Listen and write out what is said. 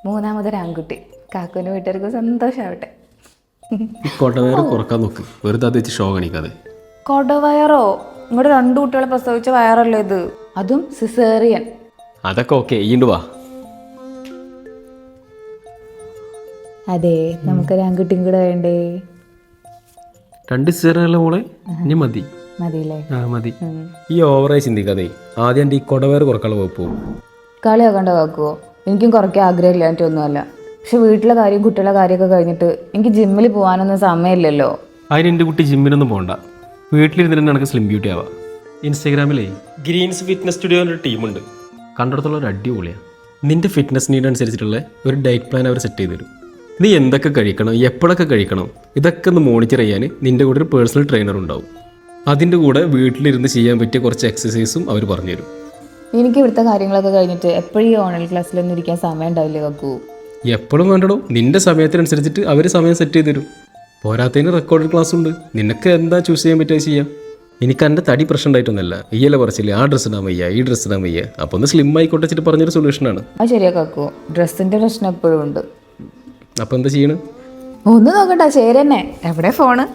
മൂന്നാമതൊരു ആൺകുട്ടി. കാക്കുവിൻ്റെ വീട്ടുകാർക്ക് സന്തോഷമാവട്ടെ. ഈ കൊടവയറ് കുറക്കാൻ നോക്ക്, വെറുതെ അത് വെച്ച് ഷോ കാണിക്കാതെ. കൊടവയറോ? ഇവിടെ 2 കുട്ടികളെ പ്രസവിച്ച വയറല്ലേ ഇത്, അതും സിസേറിയൻ. അതൊക്കെ ഓക്കെ, ഈണ്ട് വാ. അതെ, നമുക്കൊരു ആൺകുട്ടിയും കൂടെ വേണ്ടേ? 2 സിസേറിയനല്ലേ മോളെ? ഇനി മതി. മതിയില്ലേ? ആ മതി. ഈ ഓവറായി ചിന്തിക്കാതെ ആദ്യം എൻ്റെ ഈ കൊടവയറ് കുറക്കാനുള്ള വകുപ്പ് പോകും. കളിയാക്കണ്ട കാക്കുവോ? എനിക്കും കുറയ്ക്കാൻ ആഗ്രഹമില്ലാഞ്ഞിട്ടൊന്നുമല്ല. പക്ഷെ വീട്ടിലെ കാര്യം കുട്ടികളുടെ കാര്യമൊക്കെ കഴിഞ്ഞിട്ട് എനിക്ക് ജിമ്മിൽ പോകാനൊന്നും സമയമില്ലല്ലോ. അതിന് എൻ്റെ കുട്ടി ജിമ്മിനൊന്നും പോകണ്ട, വീട്ടിലിരുന്നിട്ട് എനിക്ക് സ്ലിം ബ്യൂട്ടി ആവാം. ഇൻസ്റ്റാഗ്രാമിലേ ഗ്രീൻസ് ഫിറ്റ്നസ് സ്റ്റുഡിയോ എന്നൊരു ടീമുണ്ട്. കണ്ടിടത്തുള്ള ഒരു അടിപൊളിയാണ്. നിൻ്റെ ഫിറ്റ്നസ് നീഡ് അനുസരിച്ചിട്ടുള്ള ഒരു ഡയറ്റ് പ്ലാൻ അവർ സെറ്റ് ചെയ്ത് തരും. നീ എന്തൊക്കെ കഴിക്കണം, എപ്പോഴൊക്കെ കഴിക്കണം, ഇതൊക്കെ ഒന്ന് മോണിറ്റർ ചെയ്യാൻ നിൻ്റെ കൂടെ ഒരു പേഴ്സണൽ ട്രെയിനർ ഉണ്ടാവും. അതിൻ്റെ കൂടെ വീട്ടിലിരുന്ന് ചെയ്യാൻ പറ്റിയ കുറച്ച് എക്സസൈസും അവർ പറഞ്ഞുതരും. എനിക്ക് ഇവിടുത്തെ കാര്യങ്ങളൊക്കെ കഴിഞ്ഞിട്ട് എപ്പോഴും ഈ ഓൺലൈൻ ക്ലാസ്സിലൊന്നും ഇരിക്കാൻ സമയം ഉണ്ടാവില്ലേ കാക്കു? എപ്പോഴും വേണ്ടടോ, നിൻ്റെ സമയത്തിനനുസരിച്ചിട്ട് അവർ സമയം സെറ്റ് ചെയ്ത് തരും. പോരാത്തതിന് റെക്കോർഡഡ് ക്ലാസ് ഉണ്ട്. നിനക്ക് എന്താ ചൂസ് ചെയ്യാൻ പറ്റുക ചെയ്യാം. എനിക്ക് എൻ്റെ തടി പ്രശ്നം ഉണ്ടായിട്ടൊന്നുമല്ല, ഈയല പറച്ചില്ല ആ ഡ്രസ്സ് ഇടാൻ വയ്യ, ഈ ഡ്രസ്സ് ഇടാൻ വയ്യ. അപ്പോൾ ഒന്ന് സ്ലിം ആയിക്കോട്ടെ വെച്ചിട്ട് പറഞ്ഞൊരു സൊല്യൂഷനാണ്. അത് ശരിയാ കാക്കു, ഡ്രസ്സിൻ്റെ പ്രശ്നം എപ്പോഴും ഉണ്ട്. അപ്പോൾ എന്താ ചെയ്യണം? ഒന്ന് നോക്കണ്ട, ശരി തന്നെ. എവിടെ ഫോണ്?